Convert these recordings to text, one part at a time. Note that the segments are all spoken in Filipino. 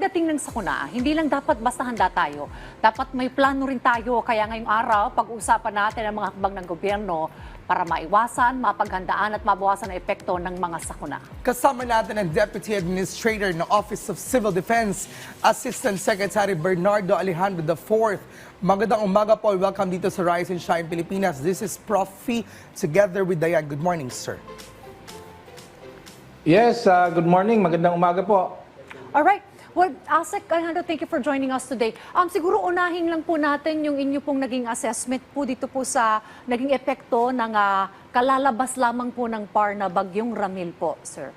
pagdating ng sakuna, hindi lang dapat basta handa tayo. Dapat may plano rin tayo. Kaya ngayong araw, pag-uusapan natin ang mga hakbang ng gobyerno para maiwasan, mapaghandaan at mabawasan ang epekto ng mga sakuna. Kasama natin ang Deputy Administrator ng Office of Civil Defense, Assistant Secretary Bernardo Alejandro IV. Magandang umaga po. Welcome dito sa Rise and Shine Pilipinas. This is Prof. Fee together with Diane. Good morning, sir. Yes, good morning. Magandang umaga po. Alright. Well, Asek Alejandro, thank you for joining us today. Siguro unahin lang po natin yung inyo pong naging assessment po dito po sa naging epekto ng kalalabas lamang po ng PAR na bagyong Ramil po, sir.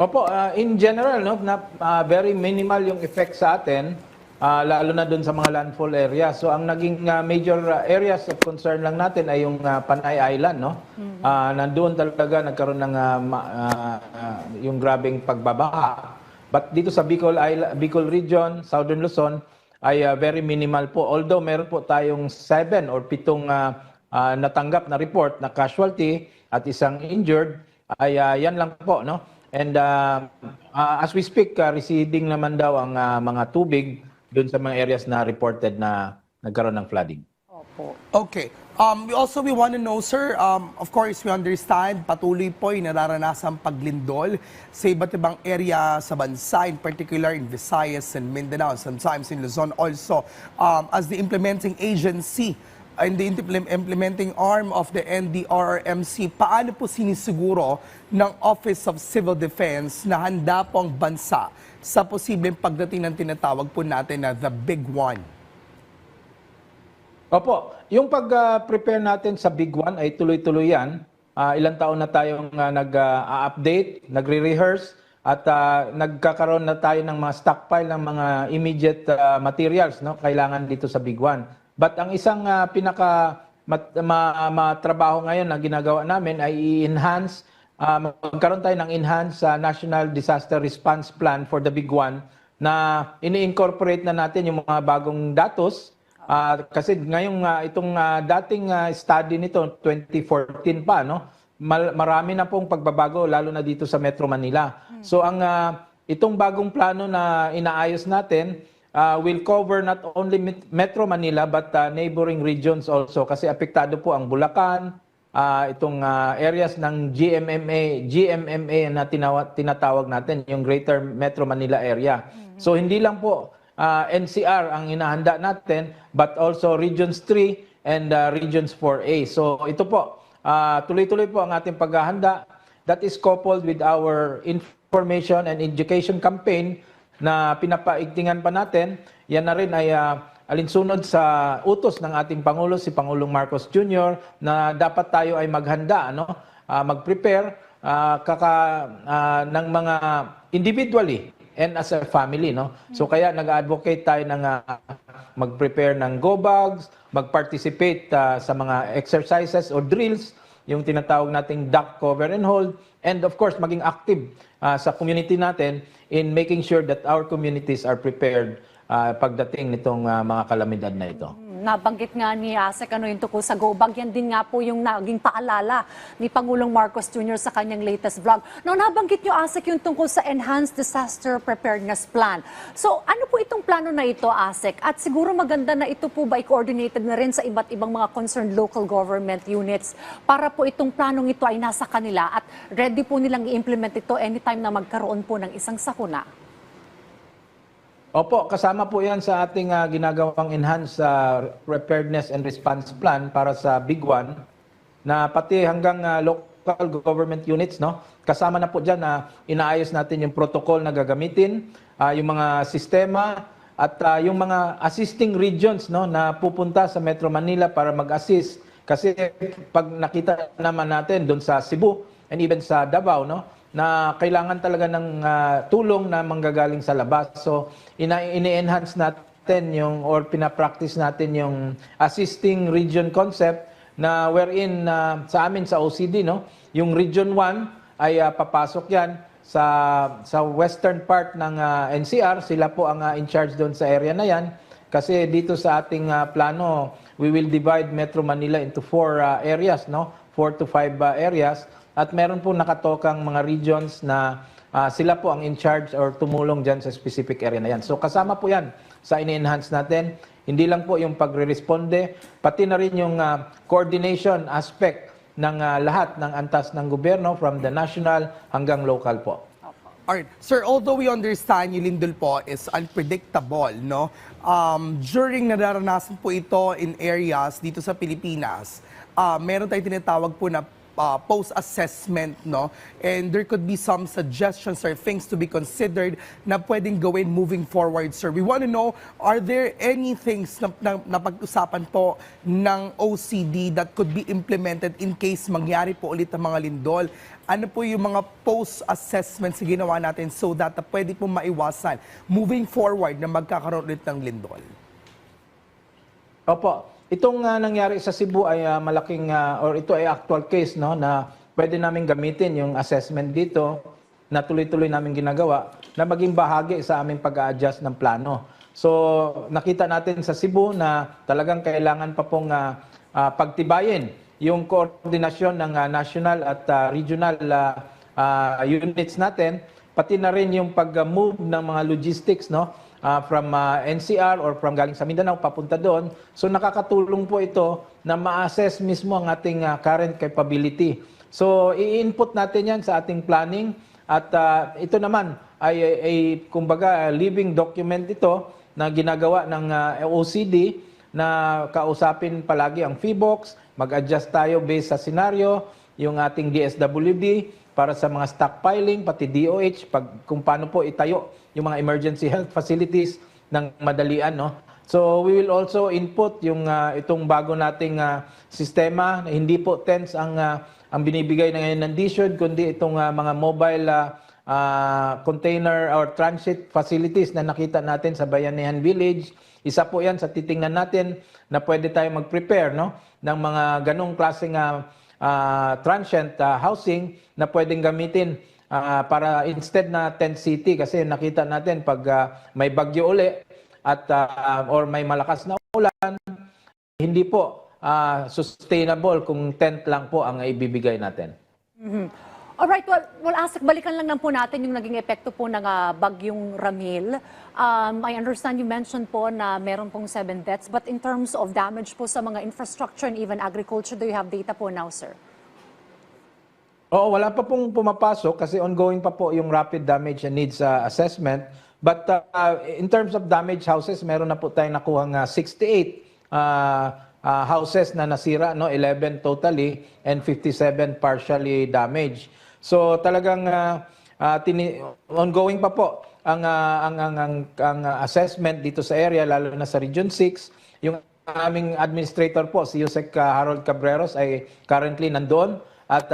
Opo, in general, no, very minimal yung effect sa atin, lalo na dun sa mga landfall area. So ang naging major areas of concern lang natin ay yung Panay Island, no? Nandoon talaga nagkaroon ng yung grabing pagbabaha. But dito sa Bicol region, Southern Luzon ay very minimal po. Although meron po tayong 7 or 7 natanggap na report na casualty at isang injured, ay yan lang po, no? And as we speak, receding naman daw ang mga tubig doon sa mga areas na reported na nagkaroon ng flooding. Opo. Okay. We want to know, sir, of course, we understand patuloy po yung nararanasan paglindol sa iba't ibang area sa bansa, in particular in Visayas and Mindanao, sometimes in Luzon also. As the implementing agency and the implementing arm of the NDRRMC, paano po sinisiguro ng Office of Civil Defense na handa po ang bansa sa posibleng pagdating ng tinatawag po natin na the big one? Opo, yung pag-prepare natin sa big one ay tuloy-tuloy yan. Ilang taon na tayong nag-update, nagre-rehearse, at nagkakaroon na tayo ng mga stockpile ng mga immediate materials, no, kailangan dito sa big one. But ang isang matrabaho ngayon na ginagawa namin ay i-enhance, magkaroon tayo ng enhanced National Disaster Response Plan for the big one na ini-incorporate na natin yung mga bagong datos. Kasi ngayong itong dating study nito 2014 pa, no, marami na pong pagbabago lalo na dito sa Metro Manila. So ang itong bagong plano na inaayos natin will cover not only Metro Manila but neighboring regions also, kasi apektado po ang Bulacan, itong areas ng GMMA na tinatawag natin, yung Greater Metro Manila area. So hindi lang po NCR ang inahanda natin, but also Regions 3 and Regions 4A. So ito po, tuloy-tuloy po ang ating paghahanda. That is coupled with our information and education campaign na pinapaigtingan pa natin. Yan na rin ay alinsunod sa utos ng ating Pangulo, si Pangulong Marcos Jr., na dapat tayo ay maghanda, no? Mag-prepare ng mga individually and as a family, no? So kaya nag-advocate tayo ng mag-prepare ng go bags, mag-participate sa mga exercises or drills, yung tinatawag nating duck cover and hold, and of course maging active sa community natin in making sure that our communities are prepared pagdating nitong mga kalamidad na ito. Nabanggit nga ni Asek yung tungkol sa GoBag, yan din nga po yung naging paalala ni Pangulong Marcos Jr. sa kanyang latest vlog. Now, nabanggit nyo, Asek, yung tungkol sa Enhanced Disaster Preparedness Plan. So, ano po itong plano na ito, Asek? At siguro maganda na ito po ba i-coordinated na rin sa iba't ibang mga concerned local government units para po itong planong ito ay nasa kanila at ready po nilang i-implement ito anytime na magkaroon po ng isang sakuna? Opo, kasama po yan sa ating ginagawang enhanced preparedness and response plan para sa big one, na pati hanggang local government units, no? Kasama na po dyan na inaayos natin yung protocol na gagamitin, yung mga sistema at yung mga assisting regions, no, na pupunta sa Metro Manila para mag-assist. Kasi pag nakita naman natin doon sa Cebu and even sa Davao, no, na kailangan talaga ng tulong na manggagaling sa labas. So, ini-enhance natin yung, or pinapractice natin yung assisting region concept na wherein sa amin sa OCD, no, yung Region 1 ay papasok yan sa western part ng NCR. Sila po ang in charge doon sa area na yan. Kasi dito sa ating plano, we will divide Metro Manila into 4 areas, no? 4 to 5 areas. At meron po nakatokang mga regions na sila po ang in charge or tumulong dyan sa specific area na yan. So kasama po yan sa ini-enhance natin. Hindi lang po yung pagre-responde, pati na rin yung coordination aspect ng lahat ng antas ng gobyerno from the national hanggang local po. Alright. Sir, although we understand yung lindol po is unpredictable, no? During nadaranasan po ito in areas dito sa Pilipinas, meron tayong tinatawag po na post-assessment, no? And there could be some suggestions or things to be considered na pwedeng gawin moving forward, sir. We want to know, are there any things na pag-usapan po ng OCD that could be implemented in case mangyari po ulit ang mga lindol? Ano po yung mga post-assessments na ginawa natin so that pwede po maiwasan moving forward na magkakaroon ulit ng lindol? Opo. Itong nangyari sa Cebu ay malaking or ito ay actual case, no, na pwede namin gamitin yung assessment dito na tuloy-tuloy namin ginagawa na maging bahagi sa aming pag-a-adjust ng plano. So nakita natin sa Cebu na talagang kailangan pa pong pagtibayin yung koordinasyon ng national at regional units natin, pati na rin yung pag-move ng mga logistics, no, from NCR or from galing sa Mindanao papunta doon. So nakakatulong po ito na ma-assess mismo ang ating current capability. So i-input natin yan sa ating planning at ito naman ay kumbaga living document ito na ginagawa ng OCD na kausapin palagi ang PHIVOLCS, mag-adjust tayo based sa scenario, yung ating DSWD para sa mga stockpiling, pati DOH, kung paano po itayo yung mga emergency health facilities ng madalian, no? So we will also input yung itong bago nating sistema na hindi po tents ang binibigay na ngayon ng DSUD, kundi itong mga mobile container or transit facilities na nakita natin sa Bayanihan Village. Isa po yan sa titingnan natin na pwede tayo mag-prepare, no, ng mga ganong klaseng transient housing na pwedeng gamitin para instead na tent city, kasi nakita natin pag may bagyo uli at or may malakas na ulan, hindi po sustainable kung tent lang po ang ibibigay natin. Alright, well, Asek, balikan lang po natin yung naging epekto po ng bagyong Ramil. I understand you mentioned po na meron pong 7 deaths, but in terms of damage po sa mga infrastructure and even agriculture, do you have data po now, sir? Oo, wala pa pong pumapasok kasi ongoing pa po yung rapid damage and needs assessment. But in terms of damaged houses, meron na po tayong nakuhang 68 houses na nasira, no, 11 totally and 57 partially damaged. So talagang ongoing pa po ang assessment dito sa area, lalo na sa Region 6. Yung aming administrator po, si Yusek Harold Cabreros, ay currently nandoon at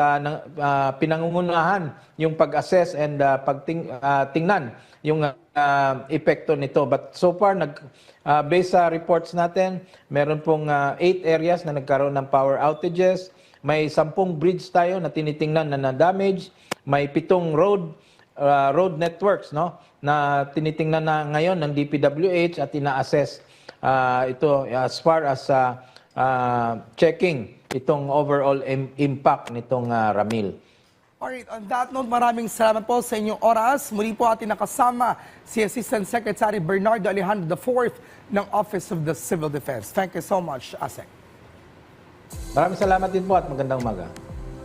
pinangungunahan yung pag-assess and tingnan yung epekto nito. But so far, based sa reports natin, meron pong 8 areas na nagkaroon ng power outages. May 10 bridge tayo na tinitingnan na na-damage. May 7 road networks, no, na tinitingnan na ngayon ng DPWH at ina-assess ito as far as checking itong overall impact nitong Ramil. Alright, on that note, maraming salamat po sa inyong oras. Muli po atin nakasama si Assistant Secretary Bernardo Alejandro IV ng Office of the Civil Defense. Thank you so much, Asek. Maraming salamat din po at magandang umaga.